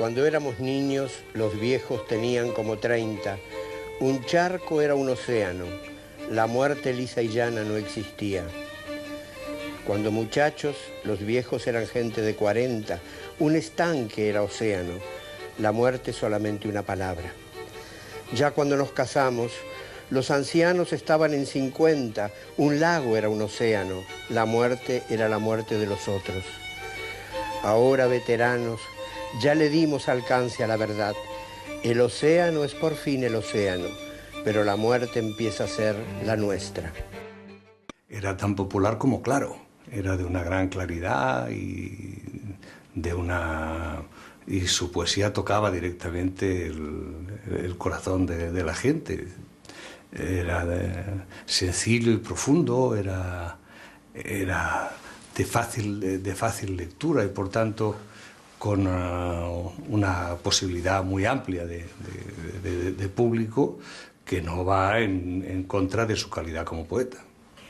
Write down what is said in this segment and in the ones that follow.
Cuando éramos niños, los viejos tenían como 30. Un charco era un océano. La muerte lisa y llana no existía. Cuando muchachos, los viejos eran gente de 40. Un estanque era océano. La muerte solamente una palabra. Ya cuando nos casamos, los ancianos estaban en 50. Un lago era un océano. La muerte era la muerte de los otros. Ahora, veteranos, ya le dimos alcance a la verdad. El océano es por fin el océano, pero la muerte empieza a ser la nuestra. Era tan popular como claro. Era de una gran claridad y su poesía tocaba directamente el corazón de la gente. Era sencillo y profundo, era de fácil lectura y por tanto con una posibilidad muy amplia de público que no va en contra de su calidad como poeta.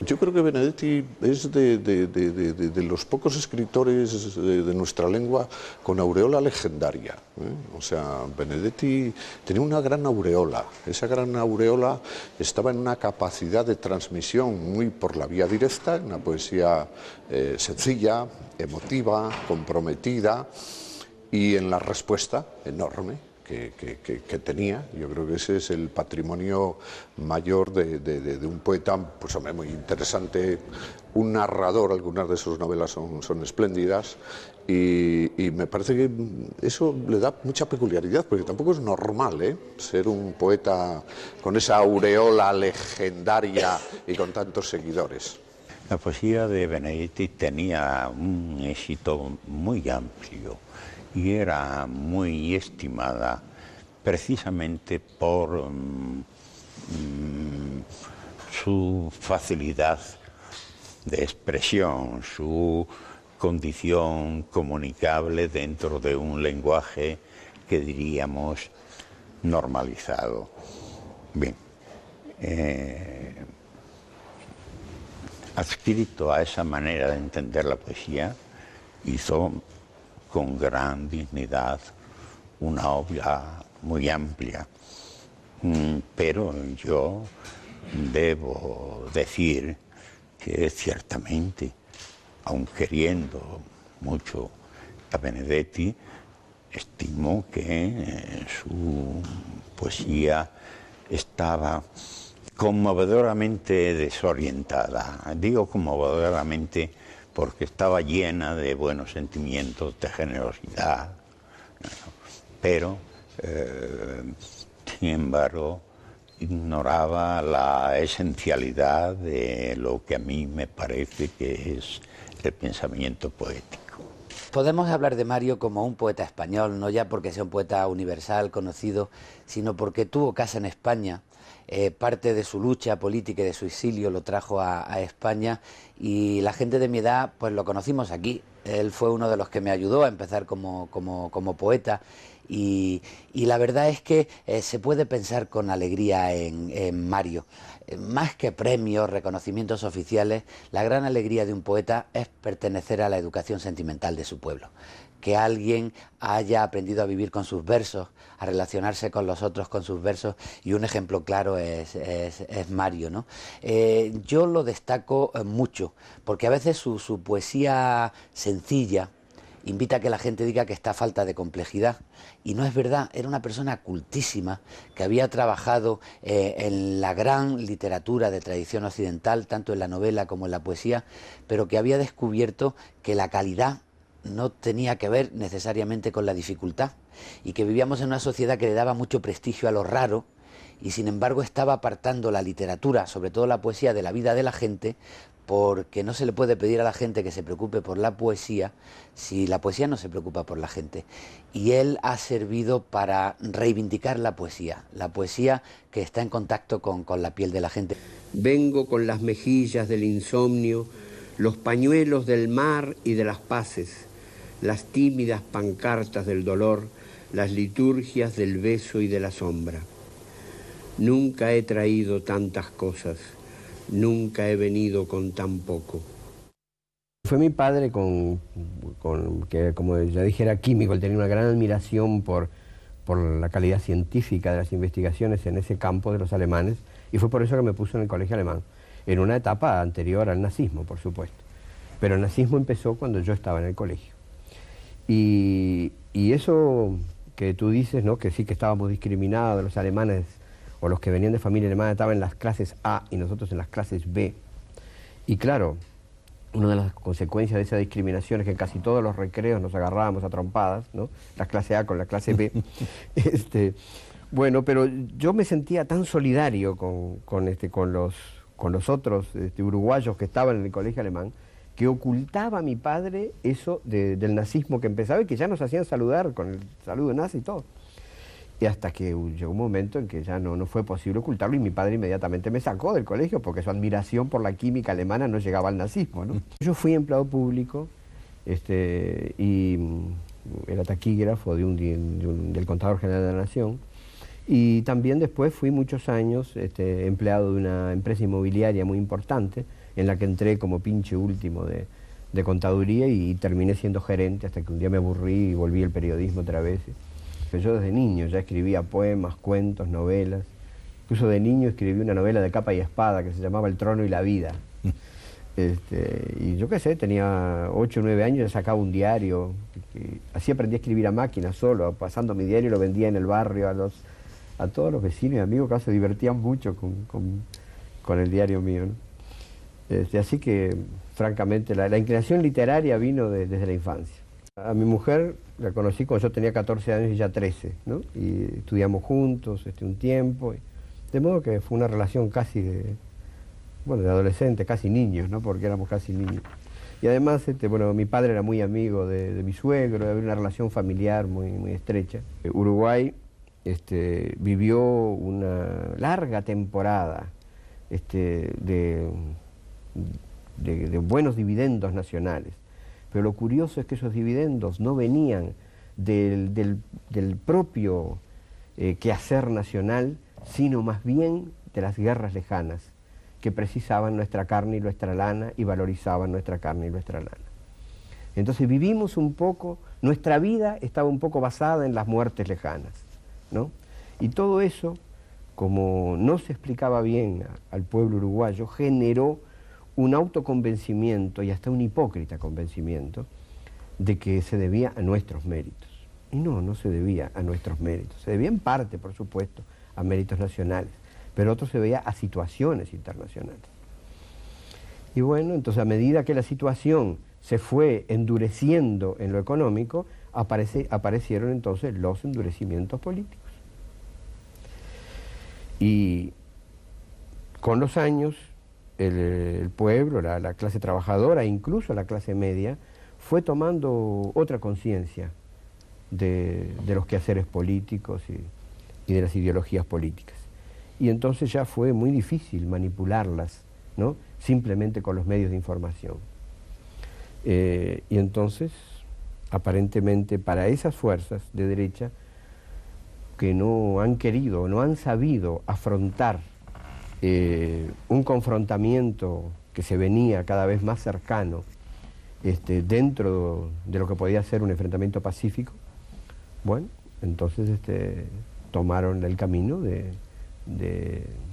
Yo creo que Benedetti es de los pocos escritores de nuestra lengua con aureola legendaria, ¿eh? O sea, Benedetti tenía una gran aureola. Esa gran aureola estaba en una capacidad de transmisión muy por la vía directa, una poesía sencilla, emotiva, comprometida y en la respuesta enorme que tenía. Yo creo que ese es el patrimonio mayor de un poeta, pues hombre, muy interesante, un narrador. Algunas de sus novelas son espléndidas y me parece que eso le da mucha peculiaridad, porque tampoco es normal, ser un poeta con esa aureola legendaria y con tantos seguidores. La poesía de Benedetti tenía un éxito muy amplio y era muy estimada precisamente por su facilidad de expresión, su condición comunicable dentro de un lenguaje que diríamos normalizado. Bien, adscrito a esa manera de entender la poesía, hizo con gran dignidad una obra muy amplia, pero yo debo decir que ciertamente, aun queriendo mucho a Benedetti, estimo que su poesía estaba conmovedoramente desorientada. Digo conmovedoramente porque estaba llena de buenos sentimientos, de generosidad, pero, sin embargo, ignoraba la esencialidad de lo que a mí me parece que es el pensamiento poético. Podemos hablar de Mario como un poeta español, no ya porque sea un poeta universal, conocido, sino porque tuvo casa en España. Parte de su lucha política y de su exilio lo trajo a España y la gente de mi edad pues lo conocimos aquí. Él fue uno de los que me ayudó a empezar como poeta y la verdad es que se puede pensar con alegría en Mario. Más que premios, reconocimientos oficiales, la gran alegría de un poeta es pertenecer a la educación sentimental de su pueblo. Que alguien haya aprendido a vivir con sus versos, a relacionarse con los otros con sus versos, y un ejemplo claro es Mario, ¿no? Yo lo destaco mucho, porque a veces su poesía sencilla invita a que la gente diga que está a falta de complejidad, y no es verdad. Era una persona cultísima, que había trabajado en la gran literatura de tradición occidental, tanto en la novela como en la poesía, pero que había descubierto que la calidad no tenía que ver necesariamente con la dificultad y que vivíamos en una sociedad que le daba mucho prestigio a lo raro y sin embargo estaba apartando la literatura, sobre todo la poesía, de la vida de la gente, porque no se le puede pedir a la gente que se preocupe por la poesía si la poesía no se preocupa por la gente. Y él ha servido para reivindicar la poesía que está en contacto con la piel de la gente. Vengo con las mejillas del insomnio, los pañuelos del mar y de las paces, las tímidas pancartas del dolor, las liturgias del beso y de la sombra. Nunca he traído tantas cosas, nunca he venido con tan poco. Fue mi padre que, como ya dije, era químico. Él tenía una gran admiración por la calidad científica de las investigaciones en ese campo de los alemanes, y fue por eso que me puso en el colegio alemán, en una etapa anterior al nazismo, por supuesto. Pero el nazismo empezó cuando yo estaba en el colegio. Y eso que tú dices, ¿no?, que sí que estábamos discriminados, los alemanes o los que venían de familia alemana estaban en las clases A y nosotros en las clases B. Y claro, una de las consecuencias de esa discriminación es que en casi todos los recreos nos agarrábamos a trompadas, ¿no?, la clase A con la clase B. Bueno, pero yo me sentía tan solidario con los otros uruguayos que estaban en el colegio alemán, que ocultaba a mi padre eso del nazismo que empezaba y que ya nos hacían saludar con el saludo nazi y todo. Y hasta que llegó un momento en que ya no fue posible ocultarlo, y mi padre inmediatamente me sacó del colegio porque su admiración por la química alemana no llegaba al nazismo, ¿no? Yo fui empleado público y era taquígrafo del Contador General de la Nación, y también después fui muchos años empleado de una empresa inmobiliaria muy importante en la que entré como pinche último de contaduría y terminé siendo gerente hasta que un día me aburrí y volví al periodismo otra vez. Yo desde niño ya escribía poemas, cuentos, novelas. Incluso de niño escribí una novela de capa y espada que se llamaba El trono y la vida. Y yo qué sé, tenía 8 o 9 años, ya sacaba un diario. Así aprendí a escribir a máquina solo, pasando mi diario, lo vendía en el barrio a todos los vecinos y amigos que se divertían mucho con el diario mío, ¿no? Así que, francamente, la inclinación literaria vino desde la infancia. A mi mujer la conocí cuando yo tenía 14 años y ella 13, ¿no? Y estudiamos juntos un tiempo, de modo que fue una relación casi de adolescentes, casi niños, ¿no? Porque éramos casi niños. Y además, mi padre era muy amigo de mi suegro, había una relación familiar muy, muy estrecha. Uruguay vivió una larga temporada de buenos dividendos nacionales. Pero lo curioso es que esos dividendos no venían del propio quehacer nacional, sino más bien de las guerras lejanas, que precisaban nuestra carne y nuestra lana y valorizaban nuestra carne y nuestra lana. Entonces vivimos un poco, nuestra vida estaba un poco basada en las muertes lejanas, ¿no? Y todo eso, como no se explicaba bien al pueblo uruguayo, generó un autoconvencimiento y hasta un hipócrita convencimiento de que se debía a nuestros méritos. Y no se debía a nuestros méritos. Se debía en parte, por supuesto, a méritos nacionales, pero otro se debía a situaciones internacionales. Y bueno, entonces a medida que la situación se fue endureciendo en lo económico, aparecieron entonces los endurecimientos políticos. Y con los años, el pueblo, la clase trabajadora, incluso la clase media, fue tomando otra conciencia de los quehaceres políticos y de las ideologías políticas. Y entonces ya fue muy difícil manipularlas, ¿no?, simplemente con los medios de información. Y entonces, aparentemente, para esas fuerzas de derecha que no han querido, no han sabido afrontar un confrontamiento que se venía cada vez más cercano dentro de lo que podía ser un enfrentamiento pacífico, bueno, entonces tomaron el camino de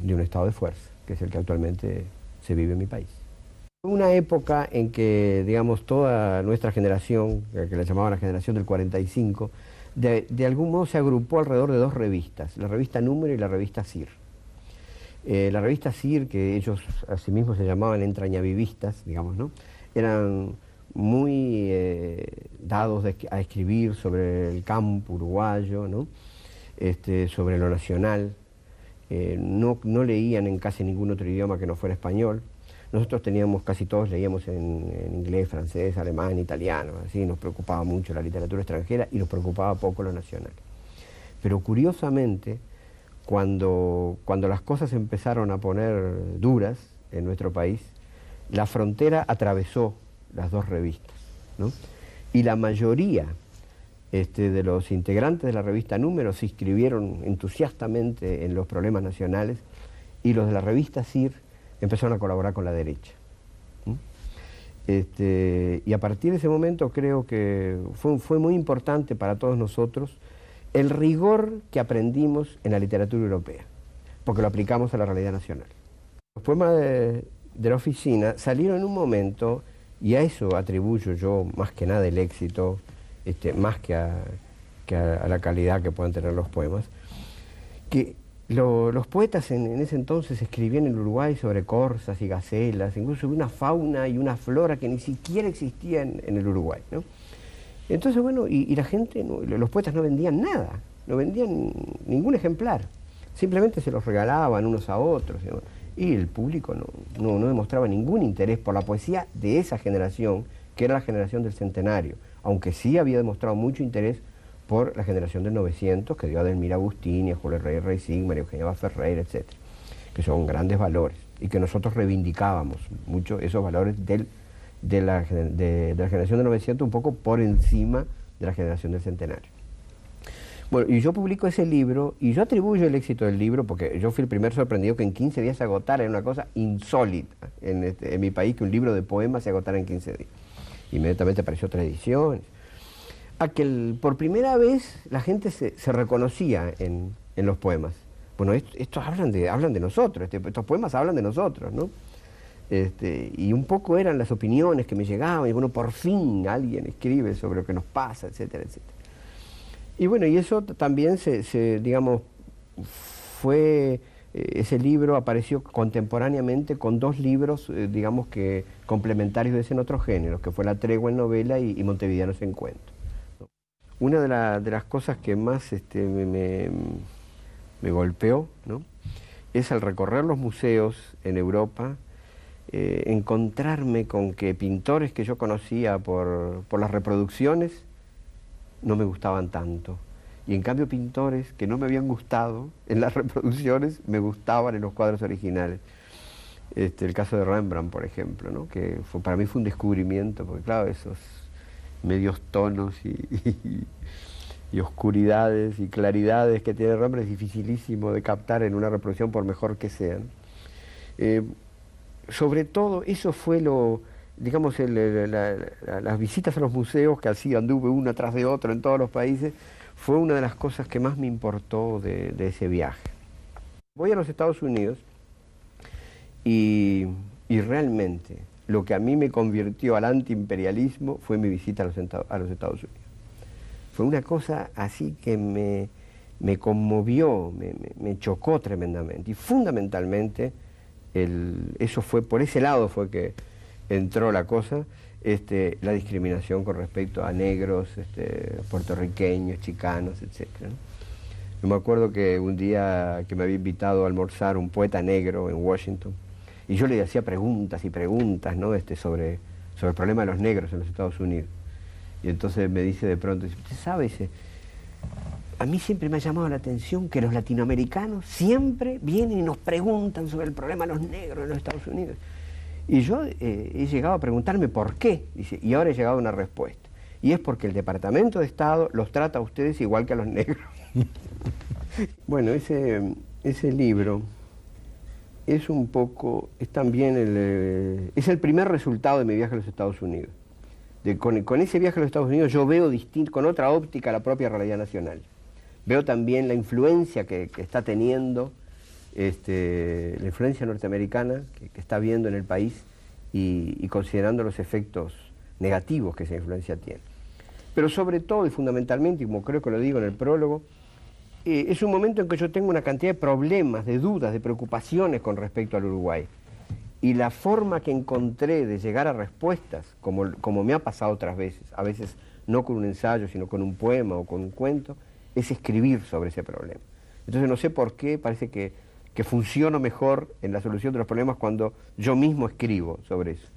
un estado de fuerza, que es el que actualmente se vive en mi país. Una época en que, digamos, toda nuestra generación, que la llamaban la generación del 45, de algún modo se agrupó alrededor de dos revistas, la revista Número y la revista CIR. La revista CIR, que ellos a sí mismos se llamaban entrañavivistas, digamos, ¿no?, eran muy dados a escribir sobre el campo uruguayo, ¿no?, sobre lo nacional. No leían en casi ningún otro idioma que no fuera español. Nosotros casi todos leíamos en inglés, francés, alemán, italiano, así nos preocupaba mucho la literatura extranjera y nos preocupaba poco lo nacional. Pero curiosamente, cuando las cosas empezaron a poner duras en nuestro país, la frontera atravesó las dos revistas, ¿no? Y la mayoría de los integrantes de la revista Número se inscribieron entusiastamente en los problemas nacionales, y los de la revista CIR empezaron a colaborar con la derecha. Y a partir de ese momento creo que fue muy importante para todos nosotros el rigor que aprendimos en la literatura europea, porque lo aplicamos a la realidad nacional. Los poemas de la oficina salieron en un momento, y a eso atribuyo yo más que nada el éxito, más que a la calidad que puedan tener los poemas, que los poetas en ese entonces escribían en Uruguay sobre corzas y gacelas, incluso sobre una fauna y una flora que ni siquiera existía en el Uruguay, ¿no? Entonces, bueno, y la gente, los poetas no vendían nada, no vendían ningún ejemplar, simplemente se los regalaban unos a otros, ¿no? Y el público no demostraba ningún interés por la poesía de esa generación, que era la generación del centenario, aunque sí había demostrado mucho interés por la generación del 900, que dio a Delmira Agustini, a Julio Rey Sigmar, a Eugenia Ferreira, etc., que son grandes valores, y que nosotros reivindicábamos mucho esos valores de la generación del 900, un poco por encima de la generación del centenario. Bueno, y yo publico ese libro, y yo atribuyo el éxito del libro, porque yo fui el primer sorprendido que en 15 días se agotara, era una cosa insólita en mi país, que un libro de poemas se agotara en 15 días. Inmediatamente apareció otra edición, a que por primera vez la gente se reconocía en los poemas. Bueno, estos hablan de nosotros, estos poemas hablan de nosotros, ¿no? Y un poco eran las opiniones que me llegaban, y bueno, por fin alguien escribe sobre lo que nos pasa, etcétera, etcétera. Y bueno, y eso también digamos, ese libro apareció contemporáneamente con dos libros, digamos que complementarios de ese en otros géneros, que fue La Tregua en novela y Montevideanos en cuento. Una de las cosas que más me golpeó, ¿no?, es al recorrer los museos en Europa, encontrarme con que pintores que yo conocía por las reproducciones no me gustaban tanto. Y en cambio pintores que no me habían gustado en las reproducciones me gustaban en los cuadros originales. El caso de Rembrandt, por ejemplo, ¿no?, que para mí fue un descubrimiento, porque claro, esos medios tonos y oscuridades y claridades que tiene Rembrandt es dificilísimo de captar en una reproducción por mejor que sean. Sobre todo, eso fue digamos, las visitas a los museos que así anduve uno tras de otro en todos los países, fue una de las cosas que más me importó de ese viaje. Voy a los Estados Unidos y realmente lo que a mí me convirtió al antiimperialismo fue mi visita a los Estados Unidos. Fue una cosa así que me conmovió, me chocó tremendamente, y fundamentalmente eso fue, por ese lado fue que entró la cosa, la discriminación con respecto a negros, puertorriqueños, chicanos, etc., ¿no? Yo me acuerdo que un día que me había invitado a almorzar un poeta negro en Washington, y yo le hacía preguntas y preguntas, ¿no?, sobre el problema de los negros en los Estados Unidos. Y entonces me dice de pronto, ¿usted sabe? Dice, a mí siempre me ha llamado la atención que los latinoamericanos siempre vienen y nos preguntan sobre el problema de los negros en los Estados Unidos. Y yo he llegado a preguntarme por qué, dice, y ahora he llegado a una respuesta. Y es porque el Departamento de Estado los trata a ustedes igual que a los negros. Bueno, ese libro es un poco, es también es el primer resultado de mi viaje a los Estados Unidos. Con ese viaje a los Estados Unidos yo veo con otra óptica la propia realidad nacional. Veo también la influencia que está teniendo, la influencia norteamericana que está viendo en el país y considerando los efectos negativos que esa influencia tiene. Pero sobre todo y fundamentalmente, y como creo que lo digo en el prólogo, es un momento en que yo tengo una cantidad de problemas, de dudas, de preocupaciones con respecto al Uruguay. Y la forma que encontré de llegar a respuestas, como me ha pasado otras veces, a veces no con un ensayo, sino con un poema o con un cuento, es escribir sobre ese problema. Entonces no sé por qué, parece que funciono mejor en la solución de los problemas cuando yo mismo escribo sobre eso.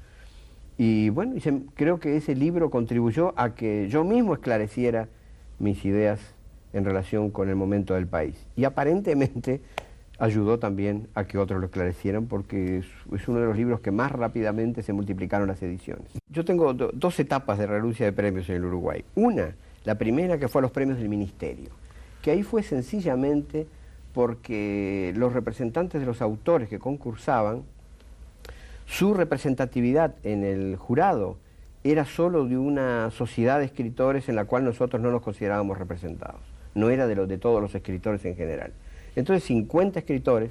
Y bueno, creo que ese libro contribuyó a que yo mismo esclareciera mis ideas en relación con el momento del país. Y aparentemente ayudó también a que otros lo esclarecieran, porque es uno de los libros que más rápidamente se multiplicaron las ediciones. Yo tengo dos etapas de renuncia de premios en el Uruguay. La primera que fue a los premios del Ministerio, que ahí fue sencillamente porque los representantes de los autores que concursaban Su representatividad en el jurado era solo de una sociedad de escritores en la cual nosotros no nos considerábamos representados. No era de todos los escritores en general. Entonces 50 escritores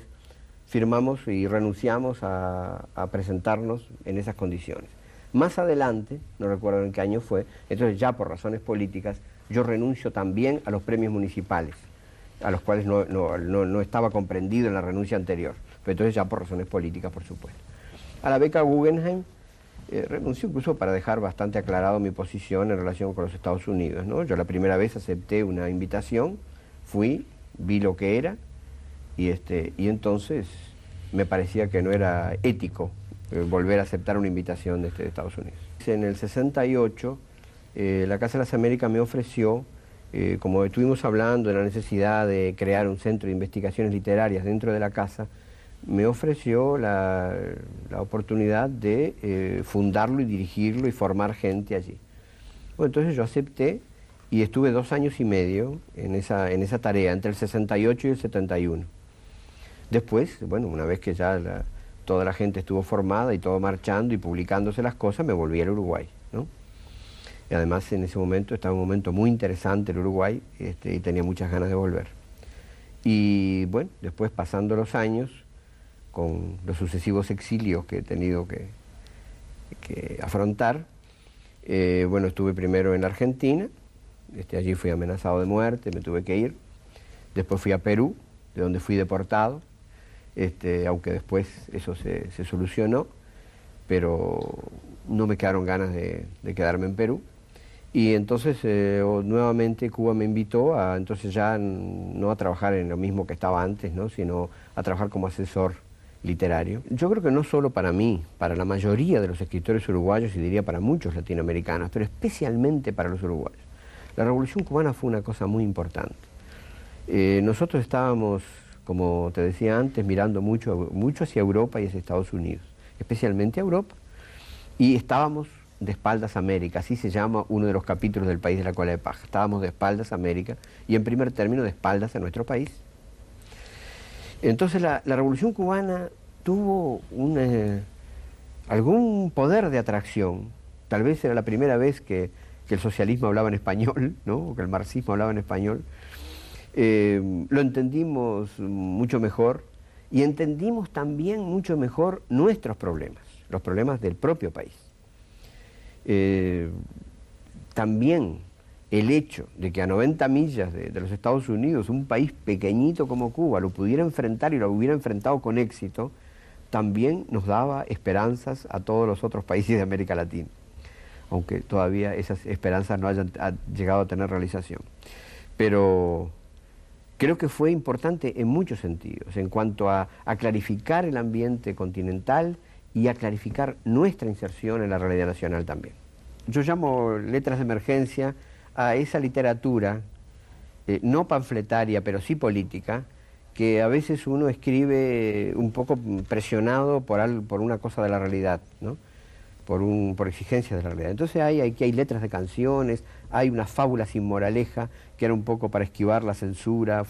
firmamos y renunciamos a presentarnos en esas condiciones. Más adelante, no recuerdo en qué año fue, entonces ya por razones políticas, yo renuncio también a los premios municipales, a los cuales no estaba comprendido en la renuncia anterior, pero entonces ya por razones políticas, por supuesto. A la beca Guggenheim renuncio incluso para dejar bastante aclarado mi posición en relación con los Estados Unidos, ¿no? Yo la primera vez acepté una invitación, fui, vi lo que era, y entonces me parecía que no era ético volver a aceptar una invitación de Estados Unidos. En el 68, la Casa de las Américas me ofreció, como estuvimos hablando de la necesidad de crear un centro de investigaciones literarias dentro de la Casa, me ofreció la oportunidad de fundarlo y dirigirlo y formar gente allí. Bueno, entonces yo acepté y estuve 2 años y medio en esa tarea, entre el 68 y el 71. Después, bueno, una vez que ya toda la gente estuvo formada y todo marchando y publicándose las cosas, me volví al Uruguay, ¿no? Y además en ese momento estaba un momento muy interesante el Uruguay y tenía muchas ganas de volver. Y bueno, después pasando los años, con los sucesivos exilios que he tenido que afrontar, bueno, estuve primero en la Argentina, allí fui amenazado de muerte, me tuve que ir. Después fui a Perú, de donde fui deportado, aunque después eso se solucionó, pero no me quedaron ganas de quedarme en Perú. Y entonces nuevamente Cuba me invitó a, entonces ya no a trabajar en lo mismo que estaba antes, ¿no? Sino a trabajar como asesor literario. Yo creo que no solo para mí, para la mayoría de los escritores uruguayos y diría para muchos latinoamericanos, pero especialmente para los uruguayos. La Revolución Cubana fue una cosa muy importante. Nosotros estábamos, como te decía antes, mirando mucho hacia Europa y hacia Estados Unidos, especialmente a Europa, y estábamos de espaldas a América, así se llama uno de los capítulos del País de la Cola de Paja. Estábamos de espaldas a América y en primer término de espaldas a nuestro país. Entonces la Revolución Cubana tuvo algún poder de atracción. Tal vez era la primera vez que el socialismo hablaba en español, ¿no? O que el marxismo hablaba en español. Lo entendimos mucho mejor y entendimos también mucho mejor nuestros problemas, los problemas del propio país. También el hecho de que a 90 millas de los Estados Unidos un país pequeñito como Cuba lo pudiera enfrentar y lo hubiera enfrentado con éxito, también nos daba esperanzas a todos los otros países de América Latina, aunque todavía esas esperanzas no hayan llegado a tener realización. Pero creo que fue importante en muchos sentidos, en cuanto a clarificar el ambiente continental y a clarificar nuestra inserción en la realidad nacional también. Yo llamo letras de emergencia a esa literatura, no panfletaria, pero sí política, que a veces uno escribe un poco presionado por una cosa de la realidad, ¿no? Por exigencias de la realidad. Entonces aquí hay letras de canciones, hay una fábula sin moraleja, que era un poco para esquivar la censura,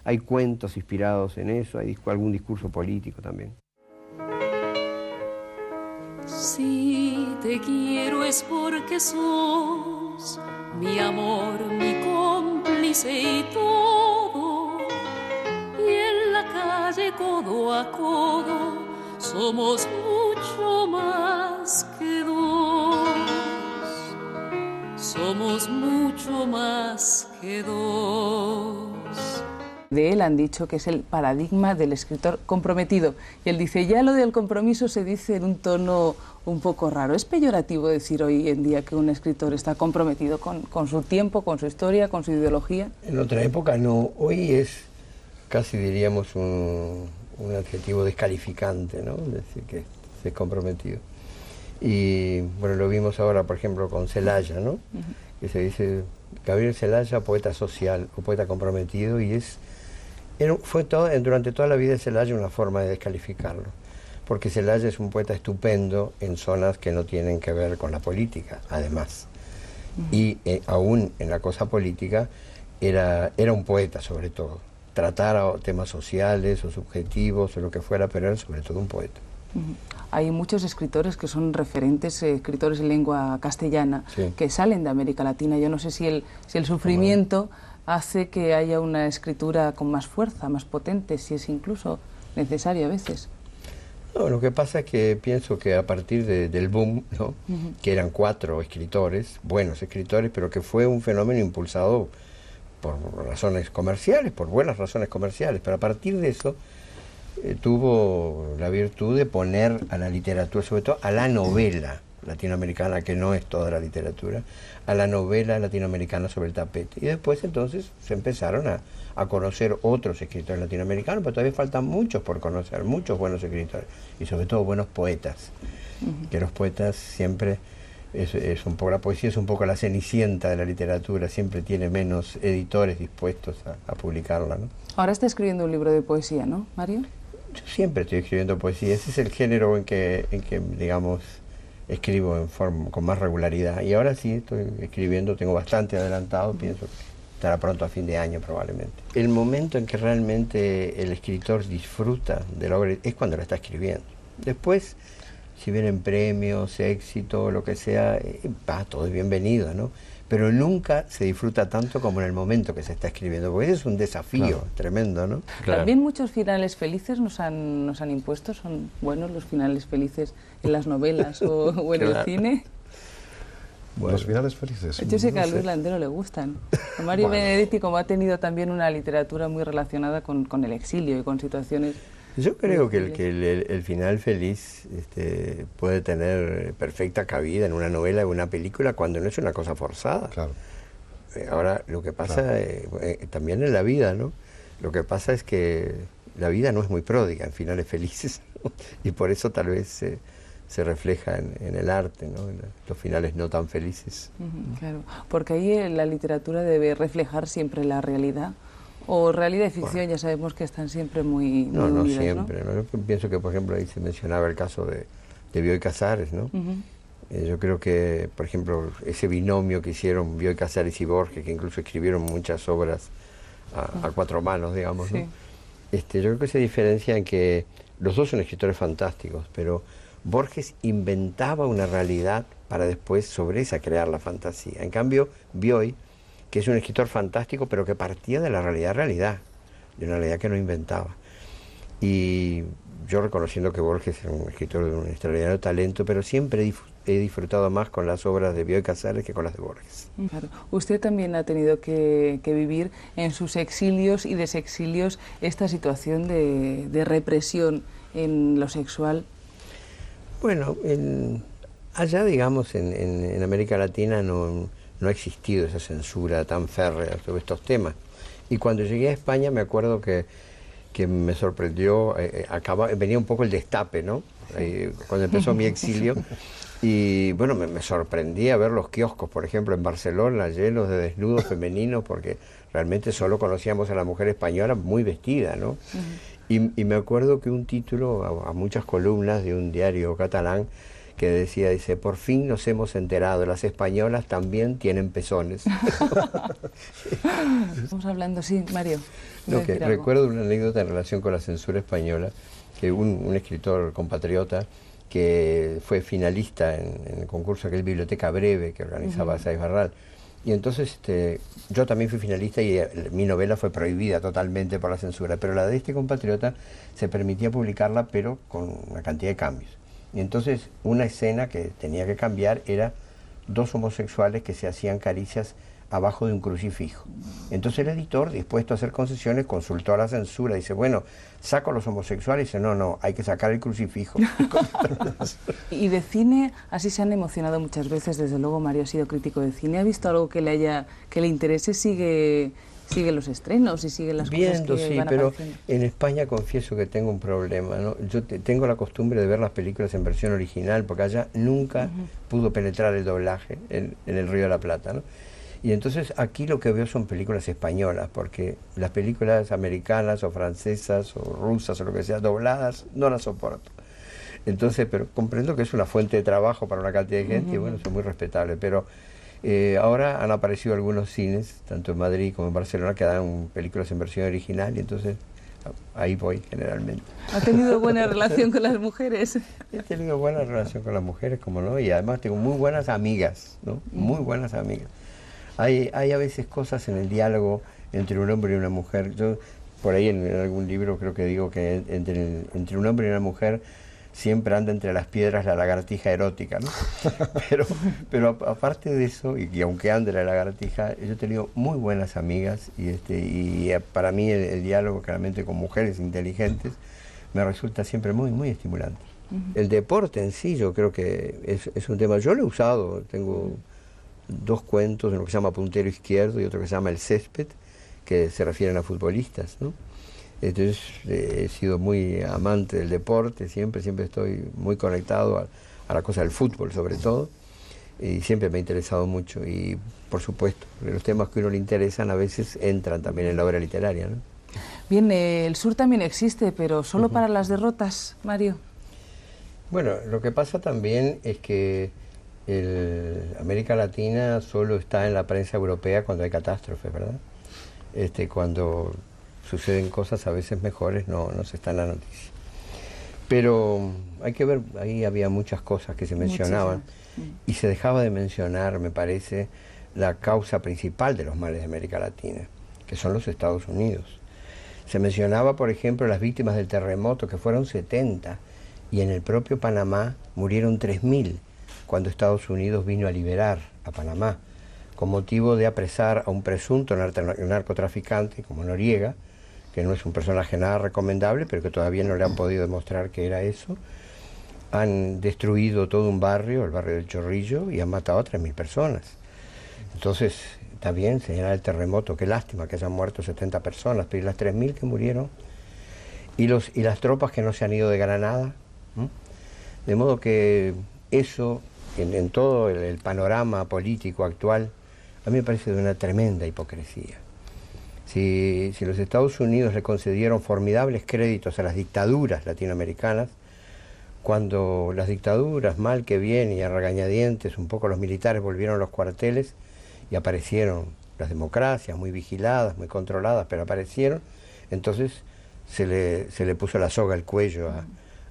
hay cuentos inspirados en eso, hay algún discurso político también. Si te quiero es porque sos mi amor, mi cómplice y todo. Y en la calle codo a codo somos mucho más que dos. Somos mucho más que dos. De él han dicho que es el paradigma del escritor comprometido. Y él dice, ya lo del compromiso se dice en un tono un poco raro. ¿Es peyorativo decir hoy en día que un escritor está comprometido con su tiempo, con su historia, con su ideología? En otra época no. Hoy es casi diríamos un adjetivo descalificante, ¿no? Decir que es comprometido. Y bueno, lo vimos ahora, por ejemplo, con Celaya, ¿no? Que se dice Gabriel Celaya, poeta social o poeta comprometido, y fue durante toda la vida de Celaya una forma de descalificarlo, porque Celaya es un poeta estupendo en zonas que no tienen que ver con la política, además. Y aún en la cosa política era un poeta sobre todo. Tratara temas sociales o subjetivos o lo que fuera, pero era sobre todo un poeta. Hay muchos escritores que son referentes, escritores en lengua castellana, que salen de América Latina. Yo no sé si el sufrimiento hace que haya una escritura con más fuerza, más potente, si es incluso necesario a veces. No, lo que pasa es que pienso que a partir del boom, ¿no? Que eran 4 escritores, buenos escritores, pero que fue un fenómeno impulsado por razones comerciales, por buenas razones comerciales, pero a partir de eso tuvo la virtud de poner a la literatura, sobre todo a la novela latinoamericana, que no es toda la literatura, a la novela latinoamericana sobre el tapete. Y después entonces se empezaron a conocer otros escritores latinoamericanos, pero todavía faltan muchos por conocer, muchos buenos escritores, y sobre todo buenos poetas, que los poetas siempre, es un poco, la poesía es un poco la cenicienta de la literatura, siempre tiene menos editores dispuestos a publicarla, ¿no? Ahora está escribiendo un libro de poesía, ¿no, Mario? Yo siempre estoy escribiendo poesía, ese es el género en que digamos, escribo con más regularidad, y ahora sí estoy escribiendo, tengo bastante adelantado, pienso que estará pronto a fin de año probablemente. El momento en que realmente el escritor disfruta de la obra es cuando la está escribiendo. Después, si vienen premios, éxito, lo que sea, todo es bienvenido, ¿no? Pero nunca se disfruta tanto como en el momento que se está escribiendo, porque ese es un desafío tremendo, ¿no? También muchos finales felices nos han impuesto. ¿Son buenos los finales felices en las novelas o en el cine? Bueno, los finales felices. Yo sé que a Luis Landero le gustan. A Mario Benedetti, como ha tenido también una literatura muy relacionada con el exilio y con situaciones... Yo creo que el final feliz puede tener perfecta cabida en una novela o una película cuando no es una cosa forzada. Claro. Ahora, lo que pasa también en la vida, ¿no? Lo que pasa es que la vida no es muy pródiga en finales felices, ¿no? Y por eso tal vez se refleja en el arte, ¿no? En los finales no tan felices. Claro, porque ahí la literatura debe reflejar siempre la realidad. O realidad y ficción, ya sabemos que están siempre muy unidas, no siempre, ¿no? Yo pienso que, por ejemplo, ahí se mencionaba el caso de Bioy Casares, ¿no? Yo creo que, por ejemplo, ese binomio que hicieron Bioy Casares y Borges, que incluso escribieron muchas obras a 4 manos, digamos, ¿no? Yo creo que se diferencia en que los dos son escritores fantásticos, pero Borges inventaba una realidad para después sobre esa crear la fantasía. En cambio, Bioy, que es un escritor fantástico, pero que partía de la realidad, de una realidad que no inventaba. Y yo, reconociendo que Borges es un escritor de un extraordinario talento, pero siempre he disfrutado más con las obras de Bioy Casares que con las de Borges. Claro. Usted también ha tenido que vivir en sus exilios y desexilios esta situación de represión en lo sexual. Bueno, allá, digamos, en América Latina no ha existido esa censura tan férrea sobre estos temas. Y cuando llegué a España me acuerdo que me sorprendió, venía un poco el destape, ¿no? Cuando empezó mi exilio. Y bueno, me sorprendía ver los kioscos, por ejemplo, en Barcelona, llenos de desnudos femeninos, porque realmente solo conocíamos a la mujer española muy vestida, ¿no? Y me acuerdo que un título a muchas columnas de un diario catalán que dice, por fin nos hemos enterado, las españolas también tienen pezones. Estamos hablando, sí, Mario. No, que recuerdo una anécdota en relación con la censura española, que un escritor compatriota que fue finalista en el concurso aquel Biblioteca Breve que organizaba Sáenz Barral, y entonces yo también fui finalista y mi novela fue prohibida totalmente por la censura, pero la de este compatriota se permitía publicarla, pero con una cantidad de cambios. Y entonces una escena que tenía que cambiar era 2 homosexuales que se hacían caricias abajo de un crucifijo. Entonces el editor, dispuesto a hacer concesiones, consultó a la censura, dice, bueno, ¿saco a los homosexuales? Y dice, no, hay que sacar el crucifijo. Y de cine, así se han emocionado muchas veces, desde luego Mario ha sido crítico de cine. ¿Ha visto algo que le interese? ¿Sigue los estrenos y sigue las cosas que van pero apareciendo? En España confieso que tengo un problema, ¿no? Yo tengo la costumbre de ver las películas en versión original, porque allá nunca pudo penetrar el doblaje en el Río de la Plata, ¿no? Y entonces aquí lo que veo son películas españolas, porque las películas americanas o francesas o rusas o lo que sea, dobladas, no las soporto. Entonces, pero comprendo que es una fuente de trabajo para una cantidad de gente y bueno, eso es muy respetable, pero ahora han aparecido algunos cines, tanto en Madrid como en Barcelona, que dan películas en versión original y entonces ahí voy generalmente. ¿Ha tenido buena relación con las mujeres? He tenido buena relación con las mujeres, como no, y además tengo muy buenas amigas, ¿no? Muy buenas amigas. Hay a veces cosas en el diálogo entre un hombre y una mujer. Yo por ahí en algún libro creo que digo que entre un hombre y una mujer siempre anda entre las piedras la lagartija erótica, ¿no? pero aparte de eso, y aunque ande la lagartija, yo he tenido muy buenas amigas y para mí el diálogo claramente con mujeres inteligentes me resulta siempre muy, muy estimulante. El deporte en sí yo creo que es un tema, yo lo he usado, tengo 2 cuentos, uno que se llama Puntero Izquierdo y otro que se llama El Césped, que se refieren a futbolistas, ¿no? Entonces he sido muy amante del deporte, siempre estoy muy conectado a la cosa del fútbol sobre todo, y siempre me ha interesado mucho, y por supuesto, los temas que a uno le interesan a veces entran también en la obra literaria, ¿no? Bien, el sur también existe, pero solo para las derrotas, Mario. Bueno, lo que pasa también es que América Latina solo está en la prensa europea cuando hay catástrofes, ¿verdad? Cuando suceden cosas a veces mejores no se está en la noticia. Pero hay que ver, ahí había muchas cosas que se mencionaban y se dejaba de mencionar, me parece, la causa principal de los males de América Latina, que son los Estados Unidos. Se mencionaba, por ejemplo, las víctimas del terremoto, que fueron 70, y en el propio Panamá murieron 3.000 cuando Estados Unidos vino a liberar a Panamá, con motivo de apresar a un presunto narcotraficante como Noriega, que no es un personaje nada recomendable, pero que todavía no le han podido demostrar que era eso. Han destruido todo un barrio, el barrio del Chorrillo, y han matado a 3.000 personas. Entonces, está bien señalar el terremoto, qué lástima que hayan muerto 70 personas, pero ¿y las 3.000 que murieron? ¿Y las tropas que no se han ido de Granada? De modo que eso, en todo el panorama político actual, a mí me parece de una tremenda hipocresía. Si los Estados Unidos le concedieron formidables créditos a las dictaduras latinoamericanas, cuando las dictaduras, mal que bien y a regañadientes, un poco los militares volvieron a los cuarteles y aparecieron las democracias, muy vigiladas, muy controladas, pero aparecieron, entonces se le puso la soga al cuello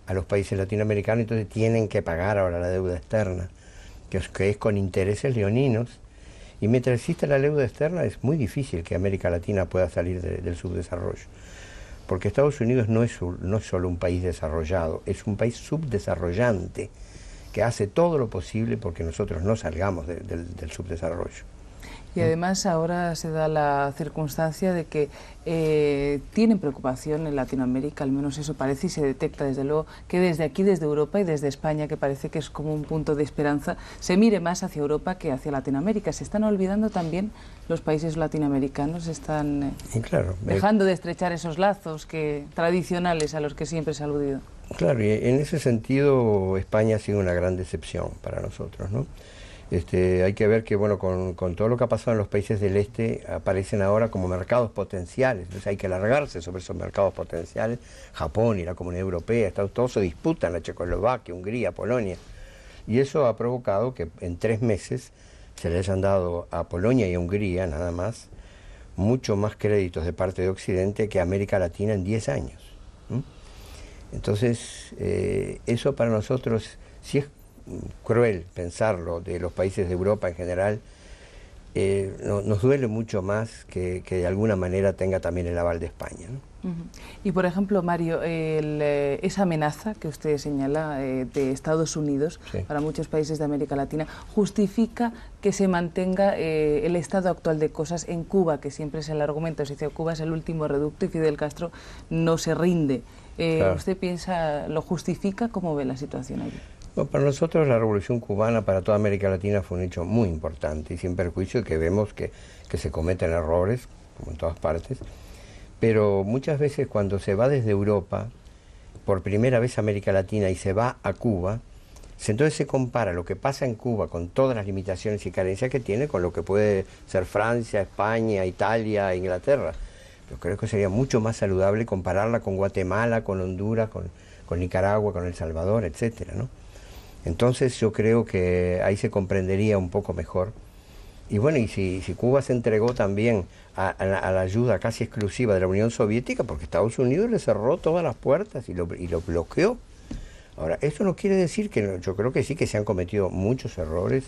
a los países latinoamericanos, entonces tienen que pagar ahora la deuda externa, que es con intereses leoninos. Y mientras exista la deuda externa es muy difícil que América Latina pueda salir del subdesarrollo. Porque Estados Unidos no es solo un país desarrollado, es un país subdesarrollante que hace todo lo posible porque nosotros no salgamos del subdesarrollo. Y además ahora se da la circunstancia de que tienen preocupación en Latinoamérica, al menos eso parece, y se detecta desde luego que desde aquí, desde Europa y desde España, que parece que es como un punto de esperanza, se mire más hacia Europa que hacia Latinoamérica. Se están olvidando también los países latinoamericanos, están dejando de estrechar esos lazos tradicionales a los que siempre se ha aludido. Claro, y en ese sentido España ha sido una gran decepción para nosotros, ¿no? Hay que ver que, bueno, con todo lo que ha pasado en los países del este, aparecen ahora como mercados potenciales, entonces hay que alargarse sobre esos mercados potenciales. Japón y la Comunidad Europea, todos se disputan, la Checoslovaquia, Hungría, Polonia, y eso ha provocado que en 3 meses se le hayan dado a Polonia y a Hungría, nada más, mucho más créditos de parte de Occidente que a América Latina en 10 años. Entonces, eso para nosotros sí es cruel pensarlo, de los países de Europa en general. Nos duele mucho más que de alguna manera tenga también el aval de España, ¿no? Y por ejemplo, Mario, esa amenaza que usted señala de Estados Unidos para muchos países de América Latina justifica que se mantenga el estado actual de cosas en Cuba, que siempre es el argumento, se dice Cuba es el último reducto y Fidel Castro no se rinde. Claro. ¿Usted piensa, lo justifica? ¿Cómo ve la situación allí? Bueno, para nosotros la Revolución Cubana, para toda América Latina, fue un hecho muy importante y sin perjuicio que vemos que se cometen errores, como en todas partes, pero muchas veces cuando se va desde Europa, por primera vez a América Latina y se va a Cuba, entonces se compara lo que pasa en Cuba con todas las limitaciones y carencias que tiene con lo que puede ser Francia, España, Italia, Inglaterra. Yo creo que sería mucho más saludable compararla con Guatemala, con Honduras, con Nicaragua, con El Salvador, etcétera, ¿no? Entonces yo creo que ahí se comprendería un poco mejor Y bueno, y si Cuba se entregó también a la ayuda casi exclusiva de la Unión Soviética, porque Estados Unidos le cerró todas las puertas y lo bloqueó. Ahora, eso no quiere decir que no, yo creo que sí que se han cometido muchos errores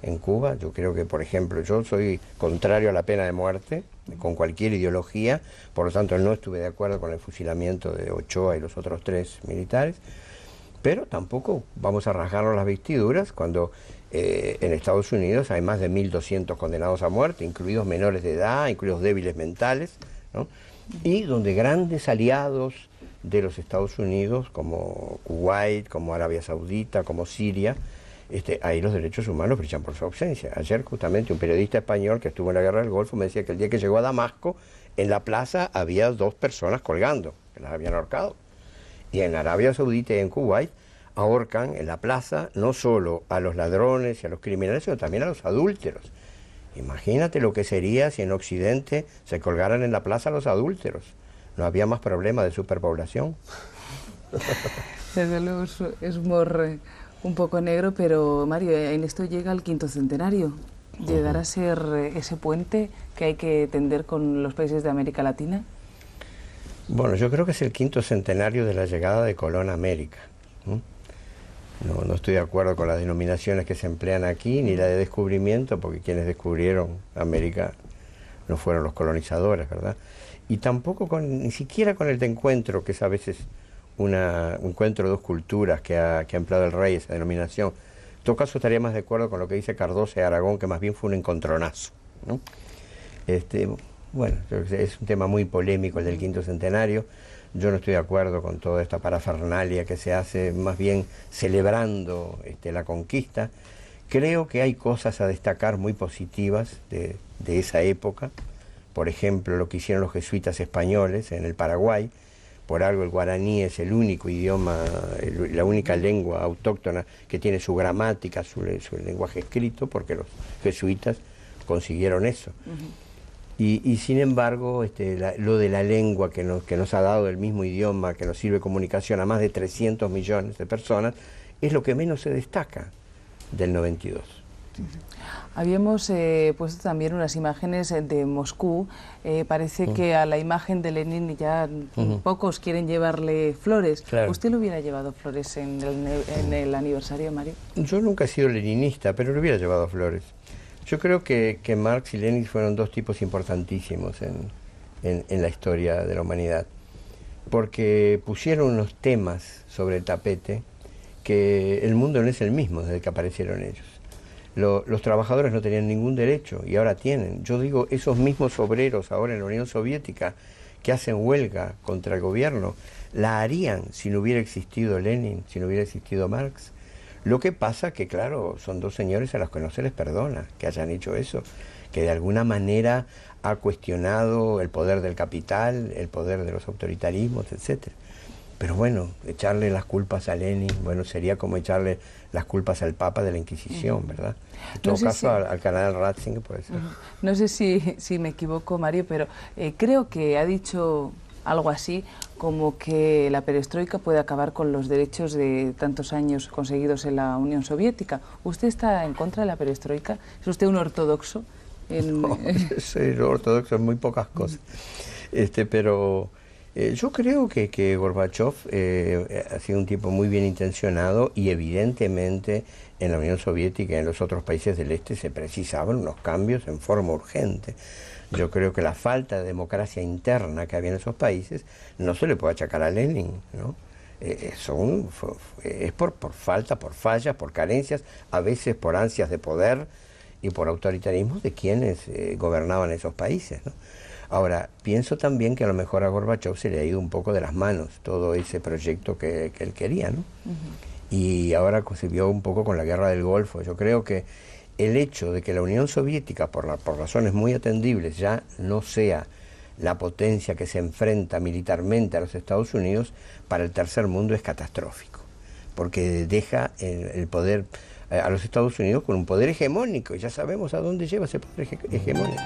en Cuba. Yo creo que, por ejemplo, yo soy contrario a la pena de muerte, con cualquier ideología, por lo tanto no estuve de acuerdo con el fusilamiento de Ochoa y los otros 3 militares, pero tampoco vamos a rasgarnos las vestiduras cuando en Estados Unidos hay más de 1.200 condenados a muerte, incluidos menores de edad, incluidos débiles mentales, ¿no? Y donde grandes aliados de los Estados Unidos, como Kuwait, como Arabia Saudita, como Siria, ahí los derechos humanos brillan por su ausencia. Ayer justamente un periodista español que estuvo en la Guerra del Golfo me decía que el día que llegó a Damasco, en la plaza había 2 personas colgando, que las habían ahorcado. Y en Arabia Saudita y en Kuwait ahorcan en la plaza no solo a los ladrones y a los criminales, sino también a los adúlteros. Imagínate lo que sería si en Occidente se colgaran en la plaza a los adúlteros. No había más problema de superpoblación. Desde luego es humor un poco negro, pero Mario, en esto llega el 5º centenario. ¿Llegará a ser ese puente que hay que tender con los países de América Latina? Bueno, yo creo que es el 5º centenario de la llegada de Colón a América. No estoy de acuerdo con las denominaciones que se emplean aquí, ni la de descubrimiento, porque quienes descubrieron América no fueron los colonizadores, ¿verdad? Y tampoco ni siquiera con el de encuentro, que es a veces un encuentro de 2 culturas que ha empleado el rey, esa denominación. En todo caso estaría más de acuerdo con lo que dice Cardoso de Aragón, que más bien fue un encontronazo, ¿no? Bueno, es un tema muy polémico el del 5º centenario. Yo no estoy de acuerdo con toda esta parafernalia que se hace, más bien celebrando la conquista. Creo que hay cosas a destacar muy positivas de esa época. Por ejemplo, lo que hicieron los jesuitas españoles en el Paraguay. Por algo el guaraní es el único idioma, la única lengua autóctona que tiene su gramática, su lenguaje escrito, porque los jesuitas consiguieron eso. Y sin embargo, lo de la lengua que nos ha dado el mismo idioma, que nos sirve de comunicación a más de 300 millones de personas, es lo que menos se destaca del 92. Habíamos puesto también unas imágenes de Moscú. Parece que a la imagen de Lenin ya pocos quieren llevarle flores. Claro. ¿Usted le hubiera llevado flores en el aniversario, Mario? Yo nunca he sido leninista, pero le hubiera llevado flores. Yo creo que Marx y Lenin fueron 2 tipos importantísimos en la historia de la humanidad, porque pusieron unos temas sobre el tapete que el mundo no es el mismo desde que aparecieron ellos. Los trabajadores no tenían ningún derecho y ahora tienen. Yo digo, esos mismos obreros ahora en la Unión Soviética que hacen huelga contra el gobierno, la harían si no hubiera existido Lenin, si no hubiera existido Marx. Lo que pasa que, claro, son 2 señores a los que no se les perdona que hayan hecho eso, que de alguna manera ha cuestionado el poder del capital, el poder de los autoritarismos, etc. Pero bueno, echarle las culpas a Lenin, bueno, sería como echarle las culpas al Papa de la Inquisición, ¿verdad? En todo caso, al canal Ratzinger puede ser. No sé si me equivoco, Mario, pero creo que ha dicho algo así como que la perestroika puede acabar con los derechos de tantos años conseguidos en la Unión Soviética. ¿Usted está en contra de la perestroika? ¿Es usted un ortodoxo? No, soy ortodoxo en muy pocas cosas. Pero yo creo que Gorbachev ha sido un tipo muy bien intencionado y evidentemente en la Unión Soviética y en los otros países del este se precisaban unos cambios en forma urgente. Yo creo que la falta de democracia interna que había en esos países no se le puede achacar a Lenin, ¿no? Es por falta, por fallas, por carencias, a veces por ansias de poder y por autoritarismo de quienes gobernaban esos países, ¿no? Ahora, pienso también que a lo mejor a Gorbachev se le ha ido un poco de las manos todo ese proyecto que él quería, ¿no? Y ahora se vio un poco con la Guerra del Golfo. Yo creo que el hecho de que la Unión Soviética, por razones muy atendibles, ya no sea la potencia que se enfrenta militarmente a los Estados Unidos, para el tercer mundo es catastrófico, porque deja el poder a los Estados Unidos con un poder hegemónico, y ya sabemos a dónde lleva ese poder hegemónico.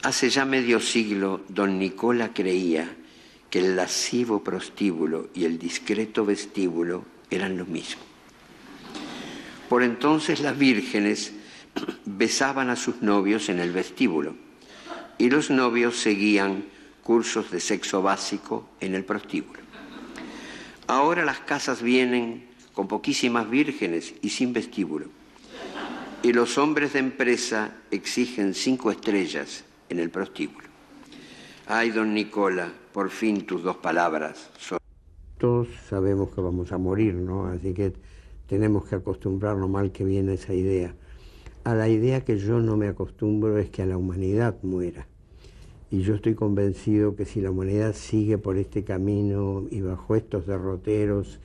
Hace ya medio siglo, don Nicola creía que el lascivo prostíbulo y el discreto vestíbulo eran lo mismo. Por entonces las vírgenes besaban a sus novios en el vestíbulo y los novios seguían cursos de sexo básico en el prostíbulo. Ahora las casas vienen con poquísimas vírgenes y sin vestíbulo, y los hombres de empresa exigen 5 estrellas en el prostíbulo. Ay, don Nicola, por fin tus 2 palabras son... Todos sabemos que vamos a morir, ¿no? Así que tenemos que acostumbrarnos, mal que viene esa idea. A la idea que yo no me acostumbro es que a la humanidad muera. Y yo estoy convencido que si la humanidad sigue por este camino y bajo estos derroteros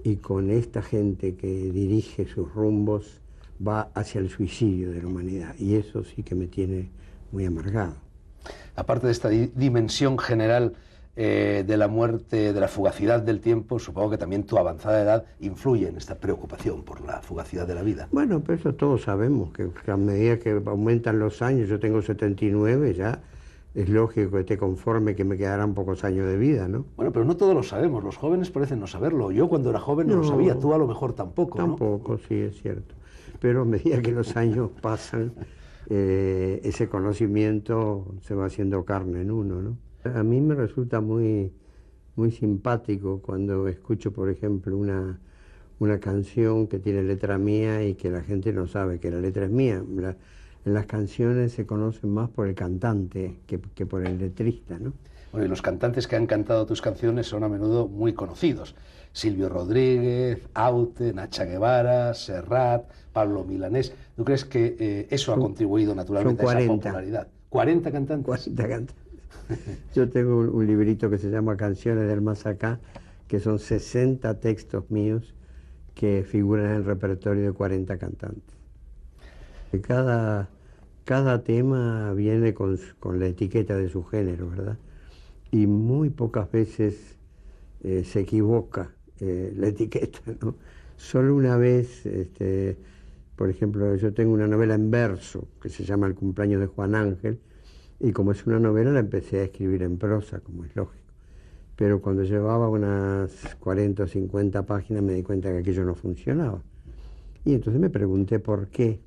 y con esta gente que dirige sus rumbos, va hacia el suicidio de la humanidad. Y eso sí que me tiene muy amargado. Aparte de esta dimensión general de la muerte, de la fugacidad del tiempo, supongo que también tu avanzada edad influye en esta preocupación por la fugacidad de la vida. Bueno, pero eso todos sabemos, que a medida que aumentan los años, yo tengo 79 ya, es lógico que esté conforme que me quedarán pocos años de vida, ¿no? Bueno, pero no todos lo sabemos, los jóvenes parecen no saberlo. Yo cuando era joven no lo sabía, tú a lo mejor tampoco, ¿no? Tampoco, sí, es cierto. Pero a medida que los años pasan, ese conocimiento se va haciendo carne en uno, ¿no? A mí me resulta muy simpático cuando escucho, por ejemplo, una canción que tiene letra mía y que la gente no sabe que la letra es mía. Las canciones se conocen más por el cantante que por el letrista, ¿no? Bueno, y los cantantes que han cantado tus canciones son a menudo muy conocidos. Silvio Rodríguez, Aute, Nacha Guevara, Serrat, Pablo Milanés. ¿Tú crees que eso ha contribuido naturalmente a esa popularidad? ¿40 cantantes? 40 cantantes. Yo tengo un librito que se llama Canciones del Más Acá, que son 60 textos míos que figuran en el repertorio de 40 cantantes. Cada tema viene con la etiqueta de su género, ¿verdad? Y muy pocas veces se equivoca la etiqueta, ¿no? Solo una vez, por ejemplo, yo tengo una novela en verso que se llama El cumpleaños de Juan Ángel, y como es una novela la empecé a escribir en prosa, como es lógico. Pero cuando llevaba unas 40 o 50 páginas me di cuenta que aquello no funcionaba. Y entonces me pregunté por qué.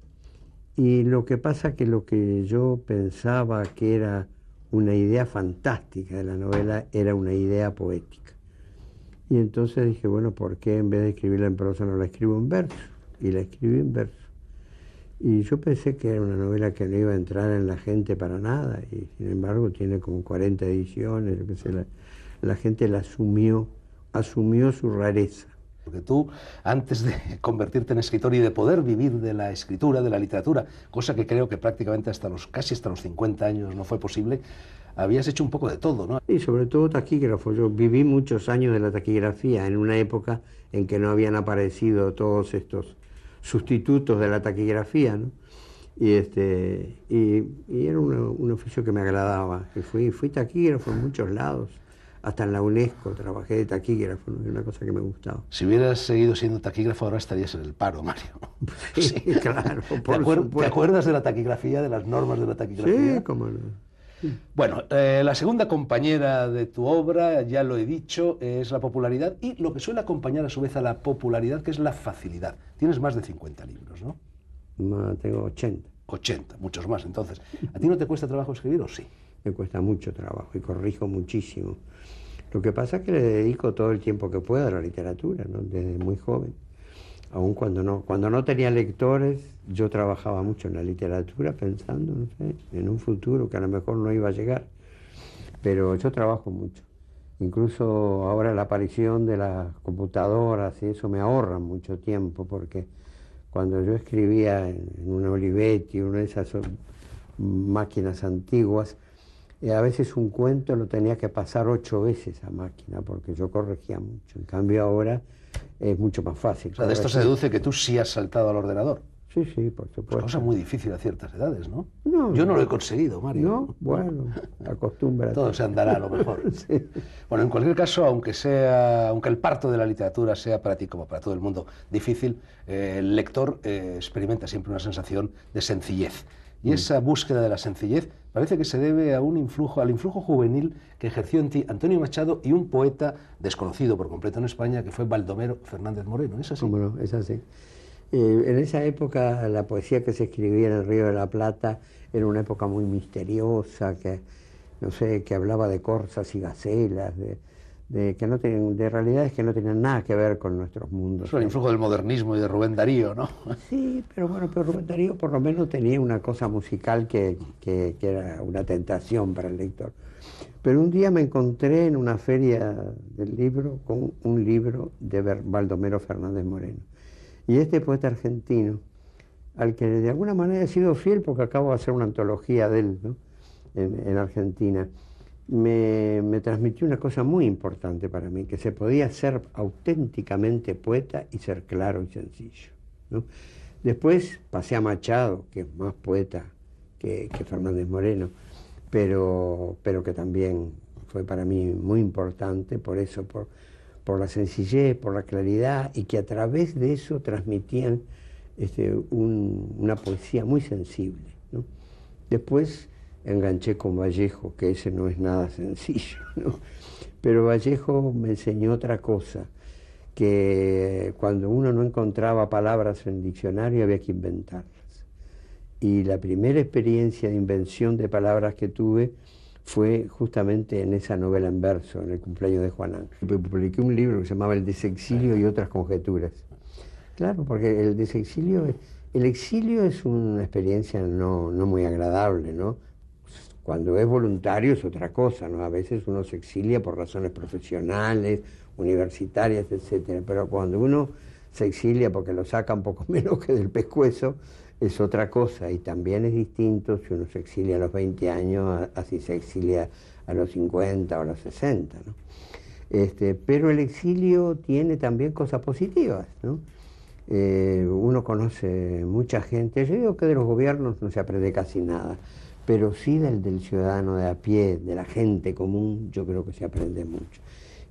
Y lo que pasa que lo que yo pensaba que era una idea fantástica de la novela era una idea poética. Y entonces dije, bueno, ¿por qué en vez de escribirla en prosa no la escribo en verso? Y la escribí en verso. Y yo pensé que era una novela que no iba a entrar en la gente para nada, y sin embargo tiene como 40 ediciones, yo qué sé, la gente la asumió su rareza. Porque tú, antes de convertirte en escritor y de poder vivir de la escritura, de la literatura, cosa que creo que prácticamente casi hasta los 50 años no fue posible, habías hecho un poco de todo, ¿no? Y sobre todo taquígrafo. Yo viví muchos años de la taquigrafía, en una época en que no habían aparecido todos estos sustitutos de la taquigrafía, ¿no? Y era un oficio que me agradaba. Y fui taquígrafo en muchos lados. Hasta en la UNESCO trabajé de taquígrafo, ¿no? Es una cosa que me gustaba. Si hubieras seguido siendo taquígrafo, ahora estarías en el paro, Mario. Sí, claro. ¿Te acuerdas de la taquigrafía, de las normas de la taquigrafía? Sí, cómo no. Bueno, la segunda compañera de tu obra, ya lo he dicho, es la popularidad, y lo que suele acompañar a su vez a la popularidad, que es la facilidad. Tienes más de 50 libros, ¿no? No, tengo 80. 80, muchos más entonces. ¿A ti no te cuesta trabajo escribir o sí? Me cuesta mucho trabajo y corrijo muchísimo. Lo que pasa es que le dedico todo el tiempo que puedo a la literatura, ¿no? Desde muy joven. Aun cuando no tenía lectores, yo trabajaba mucho en la literatura pensando, no sé, en un futuro que a lo mejor no iba a llegar. Pero yo trabajo mucho. Incluso ahora la aparición de las computadoras y eso me ahorra mucho tiempo, porque cuando yo escribía en una Olivetti, una de esas máquinas antiguas, a veces un cuento lo tenía que pasar 8 veces a máquina, porque yo corregía mucho. En cambio ahora es mucho más fácil. O sea, de esto se deduce que tú sí has saltado al ordenador. Sí, por supuesto. Es una cosa muy difícil a ciertas edades, ¿no? No, yo no lo he conseguido, Mario. No, bueno, acostúmbrate. Todo se andará a lo mejor. Sí. Bueno, en cualquier caso, aunque el parto de la literatura sea para ti, como para todo el mundo, difícil, el lector experimenta siempre una sensación de sencillez. Y esa búsqueda de la sencillez parece que se debe a al influjo juvenil que ejerció en ti Antonio Machado y un poeta desconocido por completo en España, que fue Baldomero Fernández Moreno. ¿Es así? ¿Cómo no? Es así. En esa época la poesía que se escribía en el Río de la Plata era una época muy misteriosa, que, no sé, que hablaba de corzas y gacelas, de realidades que no tenían nada que ver con nuestros mundos. Eso es el influjo del modernismo y de Rubén Darío, ¿no? Sí, pero bueno, pero Rubén Darío por lo menos tenía una cosa musical que era una tentación para el lector. Pero un día me encontré en una feria del libro con un libro de Baldomero Fernández Moreno. Y este poeta argentino, al que de alguna manera he sido fiel porque acabo de hacer una antología de él, ¿no? en Argentina, me transmitió una cosa muy importante para mí, que se podía ser auténticamente poeta y ser claro y sencillo, ¿no? Después pasé a Machado, que es más poeta que Fernández Moreno, pero que también fue para mí muy importante, por eso, por la sencillez, por la claridad, y que a través de eso transmitían una poesía muy sensible, ¿no? Después enganché con Vallejo, que ese no es nada sencillo, ¿no? Pero Vallejo me enseñó otra cosa, que cuando uno no encontraba palabras en el diccionario había que inventarlas. Y la primera experiencia de invención de palabras que tuve fue justamente en esa novela en verso, en el cumpleaños de Juan Ángel. Publiqué un libro que se llamaba El desexilio y otras conjeturas. Claro, porque el exilio es una experiencia no muy agradable, ¿no? Cuando es voluntario es otra cosa, ¿no? A veces uno se exilia por razones profesionales, universitarias, etcétera. Pero cuando uno se exilia porque lo saca un poco menos que del pescuezo, es otra cosa. Y también es distinto si uno se exilia a los 20 años a si se exilia a los 50 o a los 60, ¿no? Pero el exilio tiene también cosas positivas, ¿no? Uno conoce mucha gente. Yo digo que de los gobiernos no se aprende casi nada, pero sí del ciudadano de a pie, de la gente común, yo creo que se aprende mucho.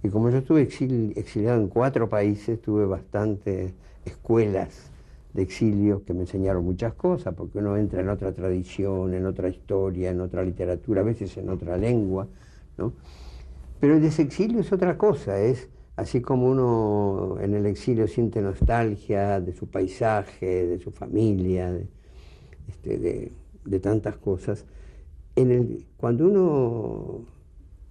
Y como yo estuve exiliado en 4 países, tuve bastantes escuelas de exilio que me enseñaron muchas cosas, porque uno entra en otra tradición, en otra historia, en otra literatura, a veces en otra lengua, ¿no? Pero el desexilio es otra cosa, es así como uno en el exilio siente nostalgia de su paisaje, de su familia, de tantas cosas. Cuando uno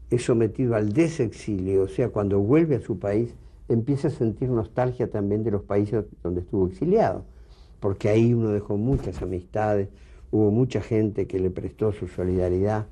es sometido al desexilio, o sea, cuando vuelve a su país, empieza a sentir nostalgia también de los países donde estuvo exiliado, porque ahí uno dejó muchas amistades, hubo mucha gente que le prestó su solidaridad,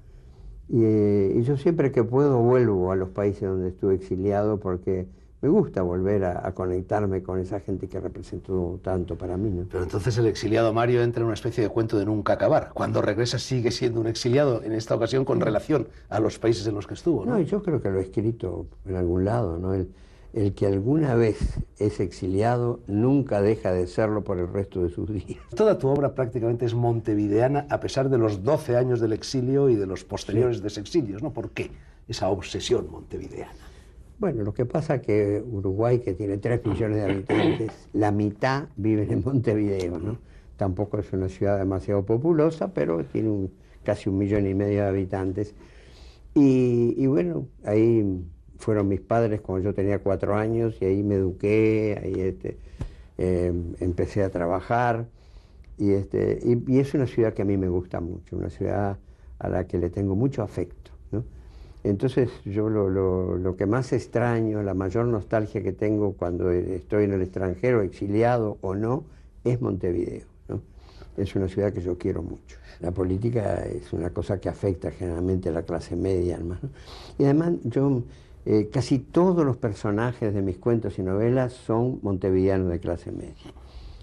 y yo siempre que puedo vuelvo a los países donde estuve exiliado porque me gusta volver a conectarme con esa gente que representó tanto para mí, ¿no? Pero entonces el exiliado Mario entra en una especie de cuento de nunca acabar. Cuando regresa sigue siendo un exiliado, en esta ocasión con relación a los países en los que estuvo, ¿no? No, yo creo que lo he escrito en algún lado, ¿no? El que alguna vez es exiliado nunca deja de serlo por el resto de sus días. Toda tu obra prácticamente es montevideana a pesar de los 12 años del exilio y de los posteriores desexilios, ¿no? ¿Por qué esa obsesión montevideana? Bueno, lo que pasa es que Uruguay, que tiene 3 millones de habitantes, la mitad viven en Montevideo, ¿no? Tampoco es una ciudad demasiado populosa, pero tiene casi 1,5 millones de habitantes. Y bueno, ahí fueron mis padres cuando yo tenía 4 años y ahí me eduqué, ahí empecé a trabajar y es una ciudad que a mí me gusta mucho, una ciudad a la que le tengo mucho afecto, ¿no? Entonces yo lo que más extraño, la mayor nostalgia que tengo cuando estoy en el extranjero, exiliado o no, es Montevideo, ¿no? Es una ciudad que yo quiero mucho. La política es una cosa que afecta generalmente a la clase media, ¿no? Y además yo... casi todos los personajes de mis cuentos y novelas son montevideanos de clase media.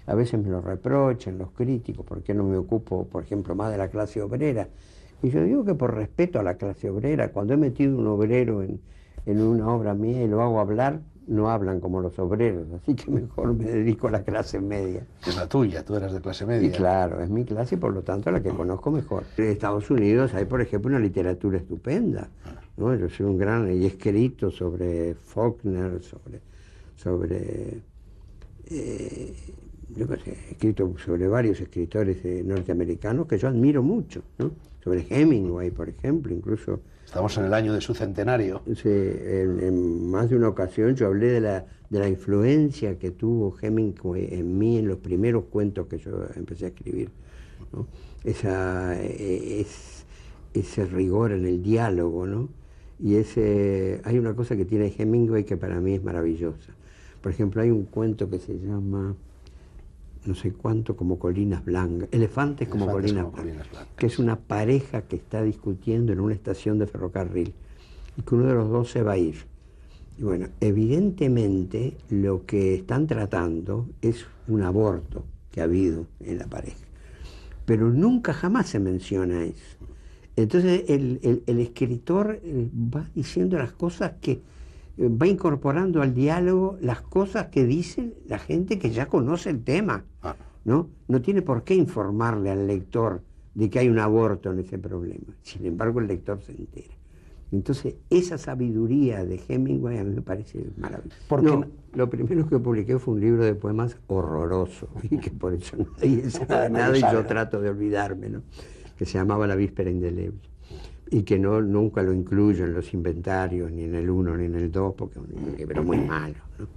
A veces me lo reprochan los críticos, ¿por qué no me ocupo, por ejemplo, más de la clase obrera? Y yo digo que por respeto a la clase obrera, cuando he metido un obrero en una obra mía y lo hago hablar, no hablan como los obreros, así que mejor me dedico a la clase media. Es la tuya, tú eras de clase media. Y claro, es mi clase y por lo tanto la que conozco mejor. En Estados Unidos hay, por ejemplo, una literatura estupenda, ¿no? Yo soy un gran... y he escrito sobre Faulkner, sobre yo qué sé, he escrito sobre varios escritores norteamericanos que yo admiro mucho, ¿no? Sobre Hemingway, por ejemplo, incluso. Estamos en el año de su centenario. Sí, en más de una ocasión yo hablé de la influencia que tuvo Hemingway en mí en los primeros cuentos que yo empecé a escribir, ¿no? Ese rigor en el diálogo, ¿no? Y hay una cosa que tiene Hemingway que para mí es maravillosa. Por ejemplo, hay un cuento que se llama no sé cuánto como colinas blancas, elefantes como colinas blancas, que es una pareja que está discutiendo en una estación de ferrocarril y que uno de los dos se va a ir. Y bueno, evidentemente lo que están tratando es un aborto que ha habido en la pareja, pero nunca jamás se menciona eso. Entonces el escritor va diciendo las cosas que va incorporando al diálogo las cosas que dice la gente que ya conoce el tema, ¿no? No tiene por qué informarle al lector de que hay un aborto en ese problema. Sin embargo, el lector se entera. Entonces, esa sabiduría de Hemingway a mí me parece maravillosa. Lo primero que publiqué fue un libro de poemas horroroso, y que por eso nadie sabe nada y yo trato de olvidarme, ¿no? Que se llamaba La víspera indeleble. Y que nunca lo incluyo en los inventarios, ni en el 1 ni en el 2, porque es un libro muy malo, ¿no?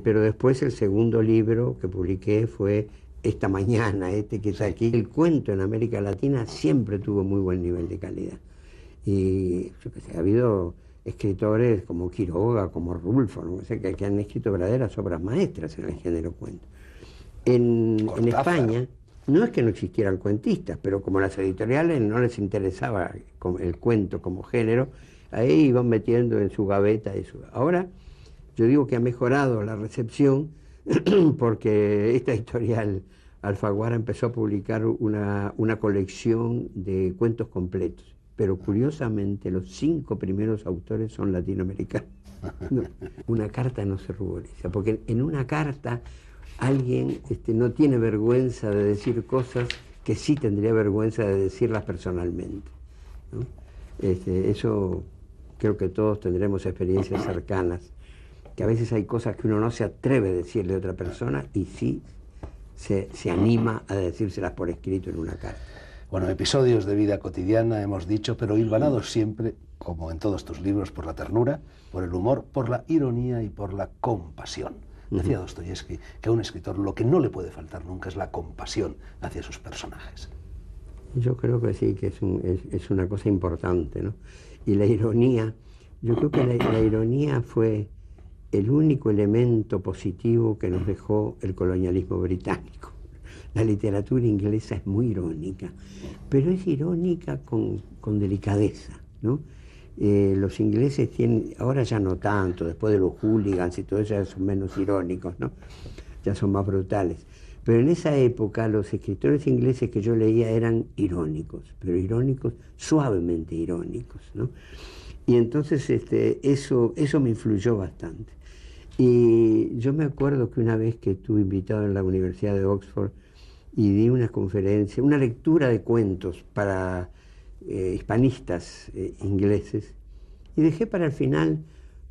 Pero después el segundo libro que publiqué fue Esta mañana, que está aquí. El cuento en América Latina siempre tuvo muy buen nivel de calidad. Y yo qué sé, ha habido escritores como Quiroga, como Rulfo, ¿no? O sea, que han escrito verdaderas obras maestras en el género cuento. En España no es que no existieran cuentistas, pero como las editoriales no les interesaba el cuento como género, ahí iban metiendo en su gaveta eso. Ahora yo digo que ha mejorado la recepción porque esta editorial Alfaguara empezó a publicar una colección de cuentos completos, pero curiosamente los 5 primeros autores son latinoamericanos. No, una carta no se ruboriza, porque en una carta alguien no tiene vergüenza de decir cosas que sí tendría vergüenza de decirlas personalmente, ¿no? Eso creo que todos tendremos experiencias cercanas, que a veces hay cosas que uno no se atreve a decirle a otra persona y sí se anima a decírselas por escrito en una carta. Bueno, episodios de vida cotidiana hemos dicho, pero hilvanados siempre, como en todos tus libros, por la ternura, por el humor, por la ironía y por la compasión. Decía Dostoyevski que a un escritor lo que no le puede faltar nunca es la compasión hacia sus personajes. Yo creo que sí, que es una cosa importante, ¿no? Y la ironía, yo creo que la ironía fue el único elemento positivo que nos dejó el colonialismo británico. La literatura inglesa es muy irónica, pero es irónica con delicadeza, ¿no? Los ingleses tienen, ahora ya no tanto, después de los hooligans y todo eso ya son menos irónicos, ¿no? Ya son más brutales. Pero en esa época los escritores ingleses que yo leía eran irónicos, pero irónicos, suavemente irónicos, ¿no? Y entonces eso me influyó bastante. Y yo me acuerdo que una vez que estuve invitado en la Universidad de Oxford y di una conferencia, una lectura de cuentos para hispanistas ingleses, y dejé para el final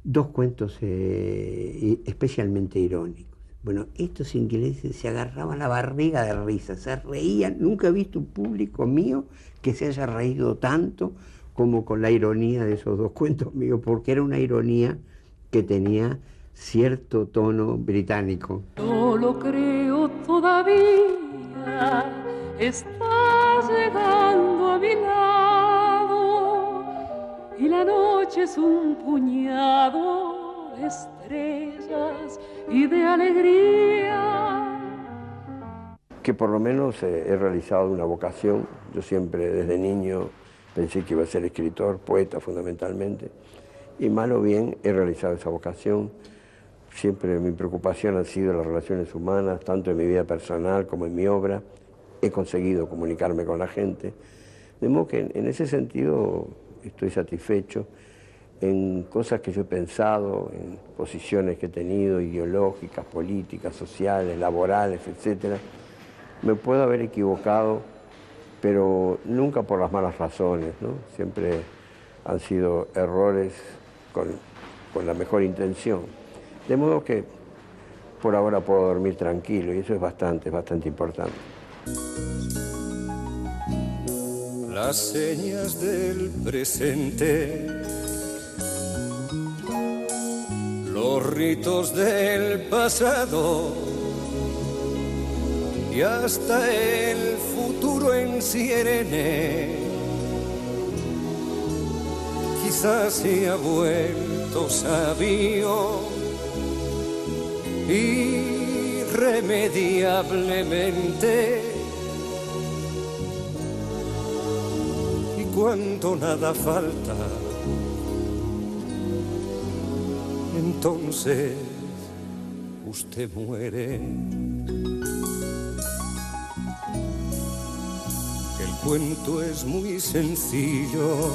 2 cuentos especialmente irónicos. Bueno, estos ingleses se agarraban la barriga de risa, se reían. Nunca he visto un público mío que se haya reído tanto como con la ironía de esos 2 cuentos míos, porque era una ironía que tenía cierto tono británico. No lo creo todavía, estás llegando a mi lado y la noche es un puñado de estrellas y de alegría. Que por lo menos he realizado una vocación. Yo siempre desde niño pensé que iba a ser escritor, poeta fundamentalmente, y mal o bien he realizado esa vocación. Siempre mi preocupación han sido las relaciones humanas, tanto en mi vida personal como en mi obra. He conseguido comunicarme con la gente, de modo que en ese sentido estoy satisfecho. En cosas que yo he pensado, en posiciones que he tenido, ideológicas, políticas, sociales, laborales, etc., me puedo haber equivocado, pero nunca por las malas razones, ¿no? Siempre han sido errores con la mejor intención. De modo que por ahora puedo dormir tranquilo y eso es bastante importante. Las señas del presente, los ritos del pasado y hasta el futuro encierne. Quizás se ha vuelto sabio irremediablemente. Y cuando nada falta, entonces usted muere. El cuento es muy sencillo.